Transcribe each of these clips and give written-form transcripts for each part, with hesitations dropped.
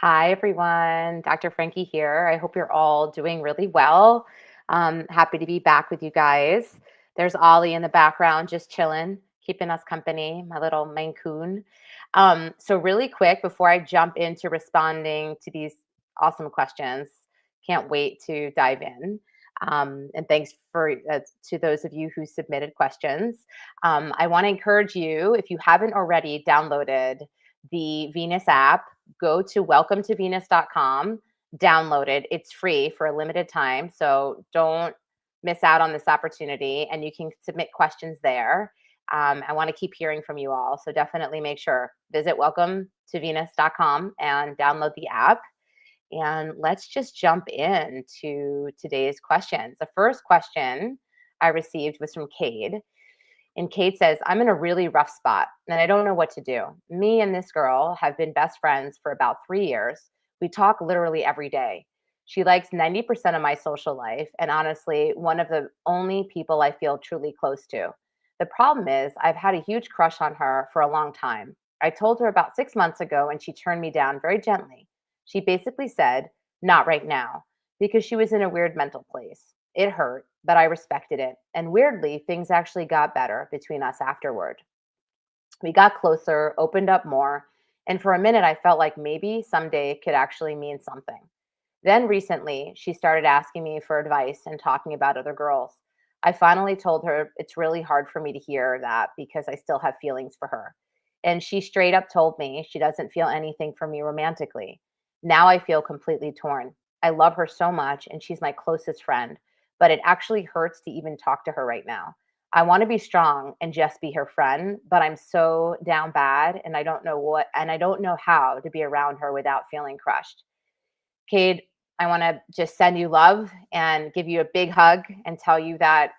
Hi, everyone. Dr. Frankie here. I hope you're all doing really well. Happy to be back with you guys. There's Ollie in the background, just chilling, keeping us company, my little Maine Coon. So, really quick, before I jump into responding to these awesome questions, can't wait to dive in. And thanks to those of you who submitted questions. I want to encourage you, if you haven't already downloaded the Venus app, go to welcometovenus.com, download it. It's free for a limited time. So don't miss out on this opportunity and you can submit questions there. I want to keep hearing from you all. So definitely make sure visit welcometovenus.com and download the app. And let's just jump into today's questions. The first question I received was from Cade. And Kate says, I'm in a really rough spot and I don't know what to do. Me and this girl have been best friends for about 3 years. We talk literally every day. She likes 90% of my social life and honestly, one of the only people I feel truly close to. The problem is, I've had a huge crush on her for a long time. I told her about 6 months ago and she turned me down very gently. She basically said, not right now, because she was in a weird mental place. It hurt, but I respected it. And weirdly, things actually got better between us afterward. We got closer, opened up more, and for a minute, I felt like maybe someday it could actually mean something. Then recently, she started asking me for advice and talking about other girls. I finally told her it's really hard for me to hear that because I still have feelings for her. And she straight up told me she doesn't feel anything for me romantically. Now I feel completely torn. I love her so much and she's my closest friend, but it actually hurts to even talk to her right now. I want to be strong and just be her friend, but I'm so down bad and I don't know how to be around her without feeling crushed. Cade, I want to just send you love and give you a big hug and tell you that,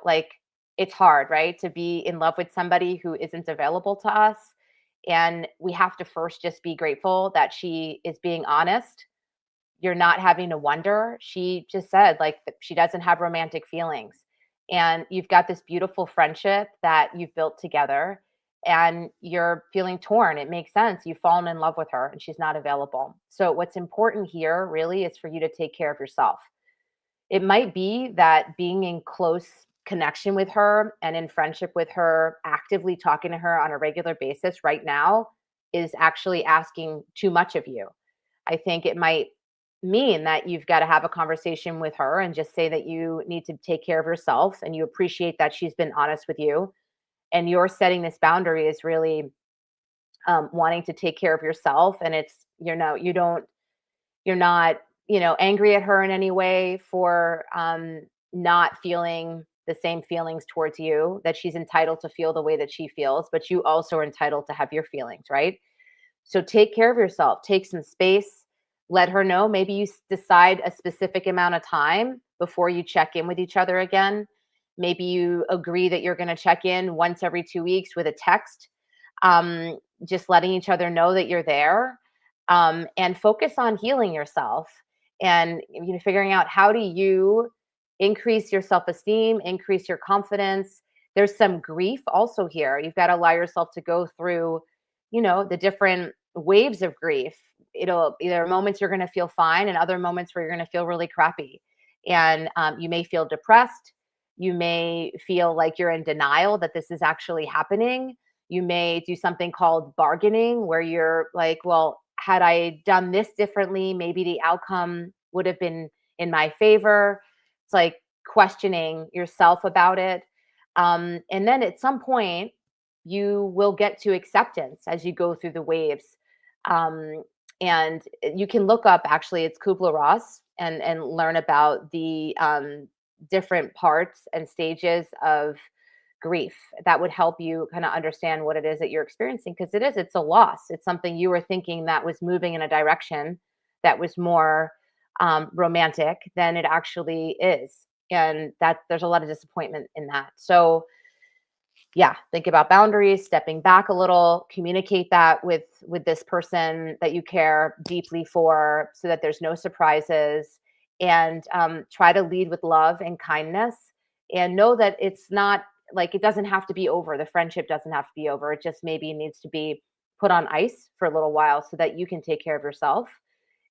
like it's hard, right? To be in love with somebody who isn't available to us. And we have to first just be grateful that she is being honest. You're not having to wonder. She just said, like, she doesn't have romantic feelings. And you've got this beautiful friendship that you've built together and you're feeling torn. It makes sense. You've fallen in love with her and she's not available. So, what's important here really is for you to take care of yourself. It might be that being in close connection with her and in friendship with her, actively talking to her on a regular basis right now is actually asking too much of you. I think it might mean that you've got to have a conversation with her and just say that you need to take care of yourself and you appreciate that she's been honest with you and you're setting this boundary is really wanting to take care of yourself and it's you're not angry at her in any way for not feeling the same feelings towards you, that she's entitled to feel the way that she feels, but you also are entitled to have your feelings, right? So take care of yourself, take some space, let her know. Maybe you decide a specific amount of time before you check in with each other again. Maybe you agree that you're going to check in once every 2 weeks with a text, um, just letting each other know that you're there, and focus on healing yourself and figuring out how do you increase your self-esteem, increase your confidence. There's some grief also here. You've got to allow yourself to go through the different waves of grief. It'll either moments you're going to feel fine and other moments where you're going to feel really crappy. And you may feel depressed. You may feel like you're in denial that this is actually happening. You may do something called bargaining, where you're like, well, had I done this differently, maybe the outcome would have been in my favor. It's like questioning yourself about it. And then at some point, you will get to acceptance as you go through the waves. Um, and you can look up, actually, it's Kubler-Ross and learn about the different parts and stages of grief. That would help you kind of understand what it is that you're experiencing, because it's a loss. It's something you were thinking that was moving in a direction that was more romantic than it actually is. And that there's a lot of disappointment in that. So yeah, think about boundaries, stepping back a little, communicate that with this person that you care deeply for so that there's no surprises, and try to lead with love and kindness, and know that it's not like it doesn't have to be over. The friendship doesn't have to be over. It just maybe needs to be put on ice for a little while so that you can take care of yourself.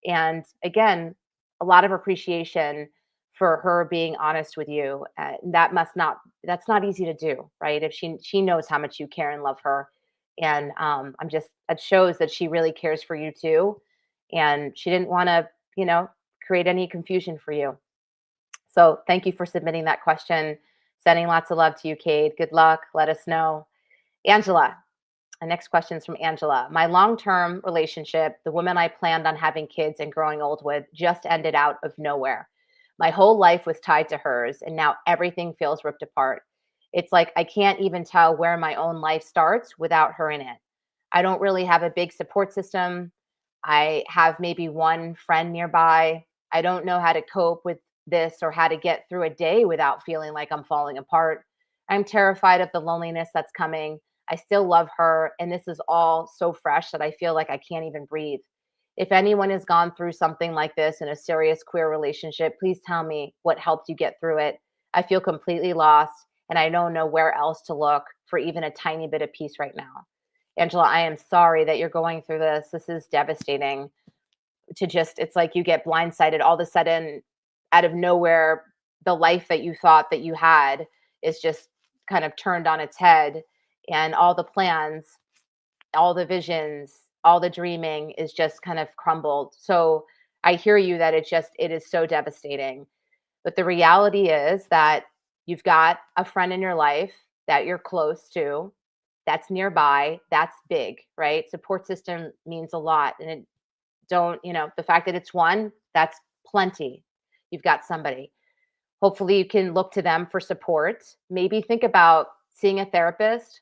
And again, a lot of appreciation for her being honest with you. That's not easy to do, right? If she knows how much you care and love her. And I'm just it shows that she really cares for you too. And she didn't want to, create any confusion for you. So thank you for submitting that question. Sending lots of love to you, Cade. Good luck. Let us know. Angela, the next question is from Angela. My long term relationship, the woman I planned on having kids and growing old with, just ended out of nowhere. My whole life was tied to hers, and now everything feels ripped apart. It's like I can't even tell where my own life starts without her in it. I don't really have a big support system. I have maybe one friend nearby. I don't know how to cope with this or how to get through a day without feeling like I'm falling apart. I'm terrified of the loneliness that's coming. I still love her, and this is all so fresh that I feel like I can't even breathe. If anyone has gone through something like this in a serious queer relationship, please tell me what helped you get through it. I feel completely lost, and I don't know where else to look for even a tiny bit of peace right now. Angela, I am sorry that you're going through this. This is devastating it's like you get blindsided all of a sudden out of nowhere. The life that you thought that you had is just kind of turned on its head, and all the plans, all the visions, all the dreaming is just kind of crumbled. So I hear you that it is so devastating. But the reality is that you've got a friend in your life that you're close to, that's nearby, that's big, right? Support system means a lot. And the fact that it's one, that's plenty. You've got somebody. Hopefully you can look to them for support. Maybe think about seeing a therapist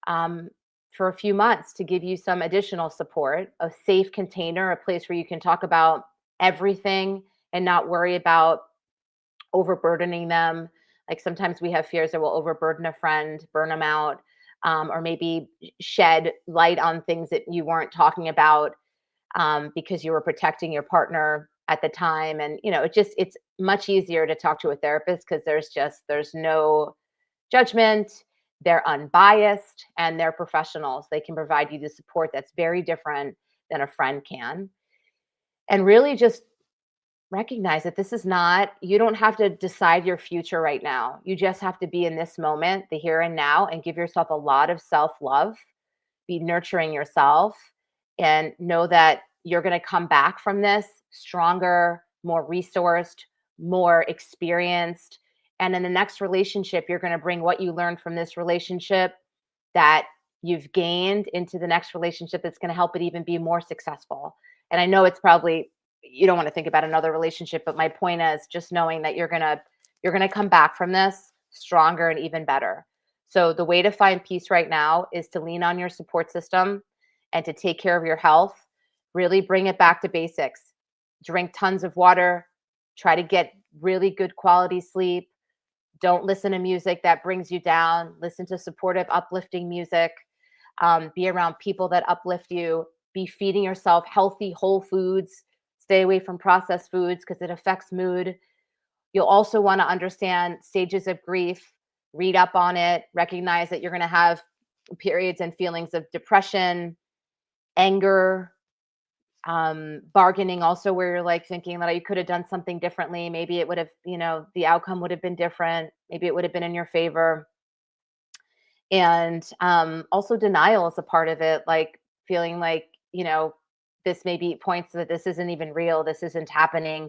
um, for a few months to give you some additional support, a safe container, a place where you can talk about everything and not worry about overburdening them. Like sometimes we have fears that we'll overburden a friend, burn them out, or maybe shed light on things that you weren't talking about because you were protecting your partner at the time. And it's much easier to talk to a therapist because there's no judgment. They're unbiased and they're professionals. They can provide you the support that's very different than a friend can. And really just recognize that this is not, you don't have to decide your future right now. You just have to be in this moment, the here and now, and give yourself a lot of self love, be nurturing yourself, and know that you're going to come back from this stronger, more resourced, more experienced. And in the next relationship, you're going to bring what you learned from this relationship that you've gained into the next relationship that's going to help it even be more successful. And I know it's probably, you don't want to think about another relationship, but my point is just knowing that you're going to come back from this stronger and even better. So the way to find peace right now is to lean on your support system and to take care of your health. Really bring it back to basics. Drink tons of water, try to get really good quality sleep. Don't listen to music that brings you down. Listen to supportive, uplifting music. Be around people that uplift you. Be feeding yourself healthy, whole foods. Stay away from processed foods because it affects mood. You'll also want to understand stages of grief, read up on it, recognize that you're going to have periods and feelings of depression, anger, bargaining also where you're like thinking that you could have done something differently. Maybe it would have, the outcome would have been different. Maybe it would have been in your favor. And also denial is a part of it, like feeling like, this maybe points that this isn't even real, this isn't happening.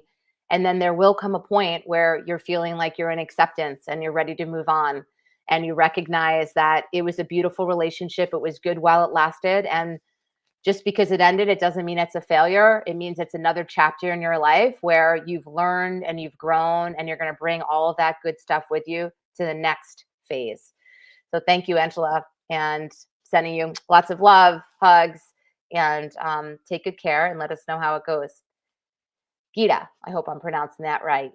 And then there will come a point where you're feeling like you're in acceptance and you're ready to move on. And you recognize that it was a beautiful relationship. It was good while it lasted. And just because it ended, it doesn't mean it's a failure. It means it's another chapter in your life where you've learned and you've grown and you're going to bring all of that good stuff with you to the next phase. So thank you, Angela, and sending you lots of love, hugs, and take good care and let us know how it goes. Gita, I hope I'm pronouncing that right.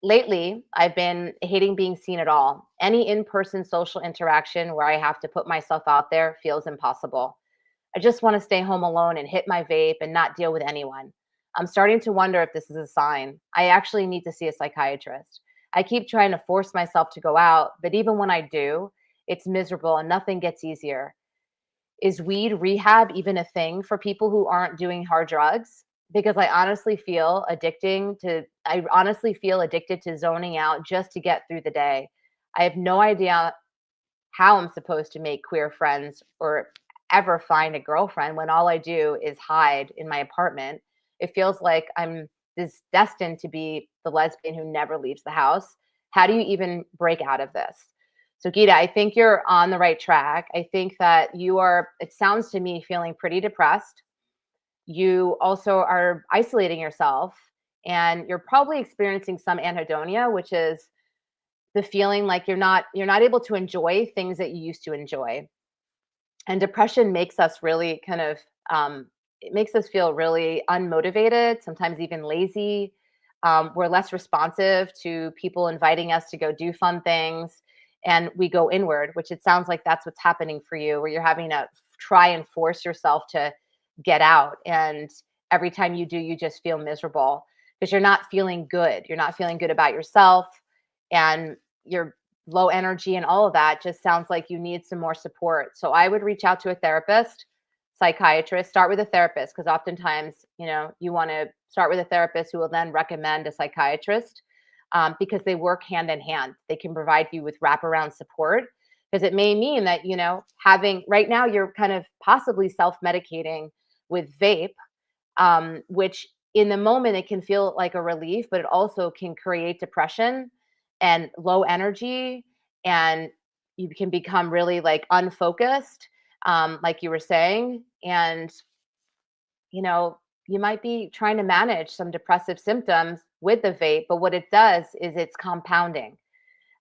Lately, I've been hating being seen at all. Any in-person social interaction where I have to put myself out there feels impossible. I just want to stay home alone and hit my vape and not deal with anyone. I'm starting to wonder if this is a sign. I actually need to see a psychiatrist. I keep trying to force myself to go out, but even when I do, it's miserable and nothing gets easier. Is weed rehab even a thing for people who aren't doing hard drugs? Because I honestly feel addicted to zoning out just to get through the day. I have no idea how I'm supposed to make queer friends or ever find a girlfriend when all I do is hide in my apartment. It feels like I'm this destined to be the lesbian who never leaves the house. How do you even break out of this? So, Geeta, I think you're on the right track. I think that it sounds to me, feeling pretty depressed. You also are isolating yourself, and you're probably experiencing some anhedonia, which is the feeling like you're not able to enjoy things that you used to enjoy. And depression makes us really it makes us feel really unmotivated, sometimes even lazy. We're less responsive to people inviting us to go do fun things, and we go inward, which it sounds like that's what's happening for you, where you're having to try and force yourself to get out. And every time you do, you just feel miserable because you're not feeling good. You're not feeling good about yourself, and you're low energy, and all of that just sounds like you need some more support. So I would reach out to a therapist, psychiatrist, start with a therapist, because oftentimes, you want to start with a therapist who will then recommend a psychiatrist, because they work hand in hand. They can provide you with wraparound support, because it may mean that, having right now you're kind of possibly self medicating with vape, which in the moment it can feel like a relief, but it also can create depression and low energy, and you can become really like unfocused, like you were saying, and you know you might be trying to manage some depressive symptoms with the vape, but what it does is it's compounding.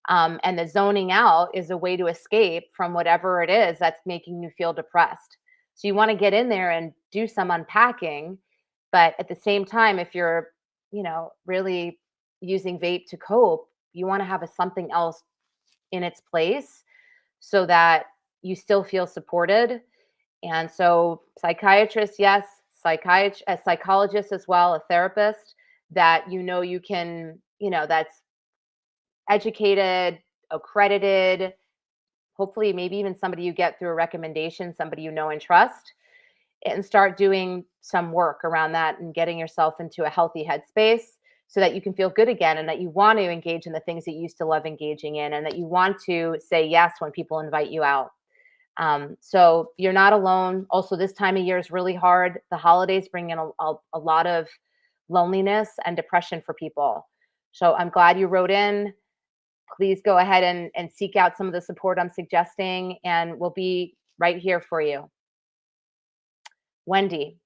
And the zoning out is a way to escape from whatever it is that's making you feel depressed. So you want to get in there and do some unpacking. But at the same time, if you're, really using vape to cope, you want to have something else in its place so that you still feel supported. And so, psychiatrist, yes, a psychologist as well, a therapist that you can, that's educated, accredited, hopefully maybe even somebody you get through a recommendation, somebody you know and trust, and start doing some work around that and getting yourself into a healthy headspace so that you can feel good again, and that you want to engage in the things that you used to love engaging in, and that you want to say yes when people invite you out. So you're not alone. Also, this time of year is really hard. The holidays bring in a lot of loneliness and depression for people. So I'm glad you wrote in. Please go ahead and seek out some of the support I'm suggesting, and we'll be right here for you. Wendy,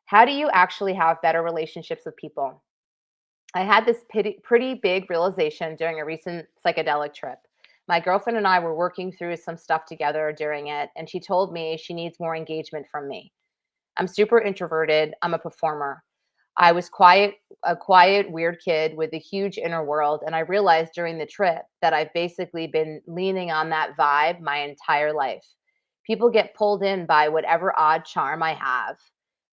how do you actually have better relationships with people? I had this pretty big realization during a recent psychedelic trip. My girlfriend and I were working through some stuff together during it, and she told me she needs more engagement from me. I'm super introverted. I'm a performer. I was a quiet, weird kid with a huge inner world. And I realized during the trip that I've basically been leaning on that vibe my entire life. People get pulled in by whatever odd charm I have,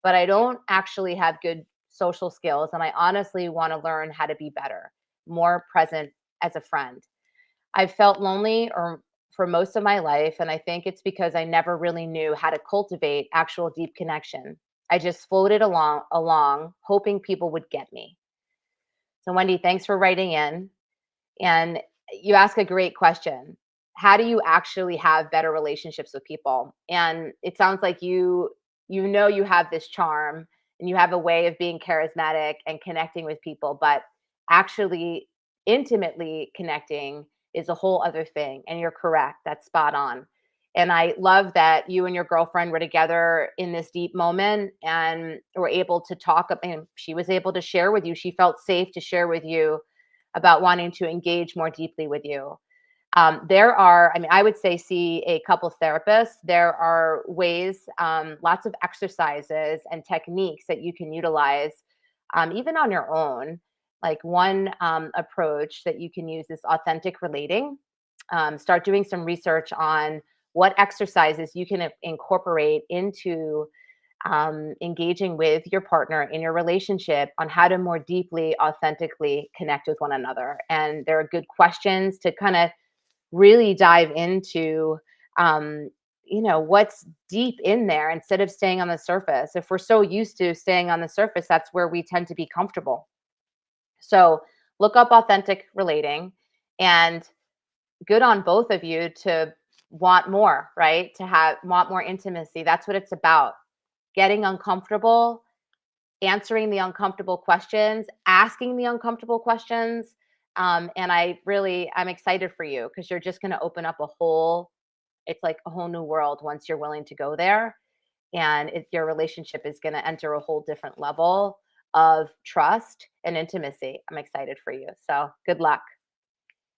but I don't actually have good social skills. And I honestly want to learn how to be better, more present as a friend. I've felt lonely or for most of my life, and I think it's because I never really knew how to cultivate actual deep connection. I just floated along, hoping people would get me. So, Wendy, thanks for writing in. And you ask a great question. How do you actually have better relationships with people? And it sounds like you have this charm, and you have a way of being charismatic and connecting with people, but actually intimately connecting is a whole other thing. And you're correct. That's spot on. And I love that you and your girlfriend were together in this deep moment and were able to talk, and she was able to share with you. She felt safe to share with you about wanting to engage more deeply with you. I would say see a couples therapist. There are ways, lots of exercises and techniques that you can utilize, even on your own. Like one approach that you can use is authentic relating. Start doing some research on what exercises you can incorporate into engaging with your partner in your relationship on how to more deeply, authentically connect with one another. And there are good questions to kind of really dive into, um, what's deep in there instead of staying on the surface. If we're so used to staying on the surface, that's where we tend to be comfortable. So look up authentic relating, and good on both of you to want more, right? To have want more intimacy. That's what it's about. Getting uncomfortable, answering the uncomfortable questions, asking the uncomfortable questions. And I'm excited for you because you're just going to open up it's like a whole new world once you're willing to go there. And your relationship is going to enter a whole different level of trust and intimacy. I'm excited for you. So good luck.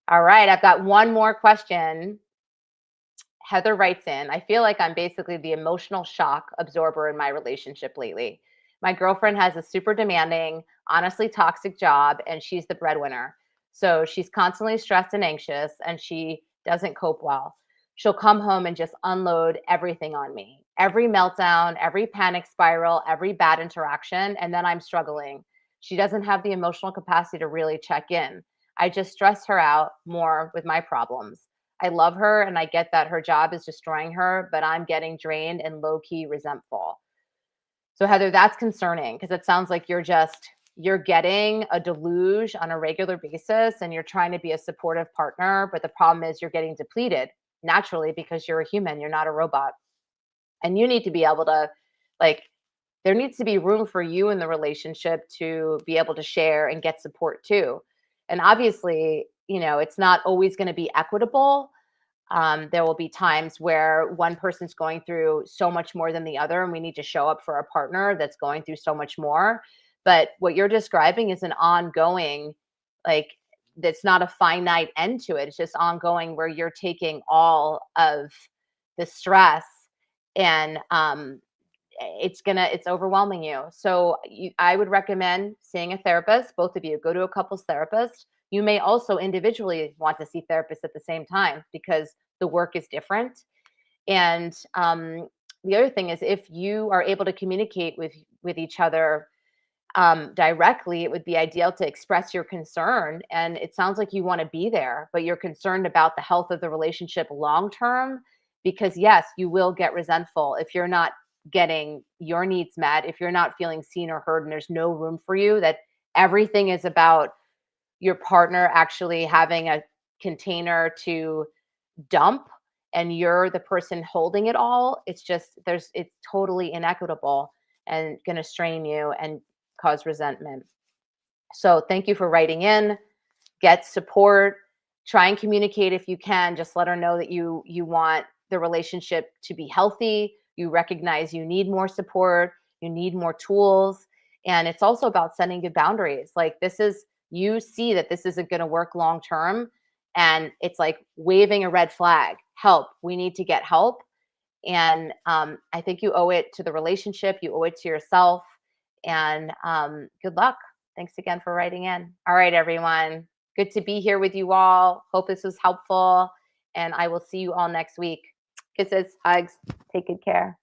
All right. I've got one more question. Heather writes in, I feel like I'm basically the emotional shock absorber in my relationship lately. My girlfriend has a super demanding, honestly toxic job, and she's the breadwinner. So she's constantly stressed and anxious, and she doesn't cope well. She'll come home and just unload everything on me. Every meltdown, every panic spiral, every bad interaction, and then I'm struggling. She doesn't have the emotional capacity to really check in. I just stress her out more with my problems. I love her and I get that her job is destroying her, but I'm getting drained and low key resentful. So Heather, that's concerning because it sounds like you're getting a deluge on a regular basis and you're trying to be a supportive partner, but the problem is you're getting depleted naturally because you're a human, you're not a robot. And you need to be able to like there needs to be room for you in the relationship to be able to share and get support too. And obviously, it's not always going to be equitable. There will be times where one person's going through so much more than the other, and we need to show up for a partner that's going through so much more. But what you're describing is an ongoing, like, that's not a finite end to it. It's just ongoing where you're taking all of the stress and it's overwhelming you. So I would recommend seeing a therapist. Both of you go to a couples therapist. You may also individually want to see therapists at the same time because the work is different. And the other thing is, if you are able to communicate with each other directly, it would be ideal to express your concern. And it sounds like you want to be there, but you're concerned about the health of the relationship long term. Because yes, you will get resentful if you're not getting your needs met, if you're not feeling seen or heard, and there's no room for you. That everything is about your partner actually having a container to dump and you're the person holding it all. It's totally inequitable and going to strain you and cause resentment. So thank you for writing in. Get support. Try and communicate if you can. Just let her know that you want the relationship to be healthy. You recognize you need more support, you need more tools. And it's also about setting good boundaries. Like you see that this isn't going to work long term. And it's like waving a red flag. Help. We need to get help. And I think you owe it to the relationship. You owe it to yourself. And good luck. Thanks again for writing in. All right, everyone. Good to be here with you all. Hope this was helpful. And I will see you all next week. Kisses, hugs. Take good care.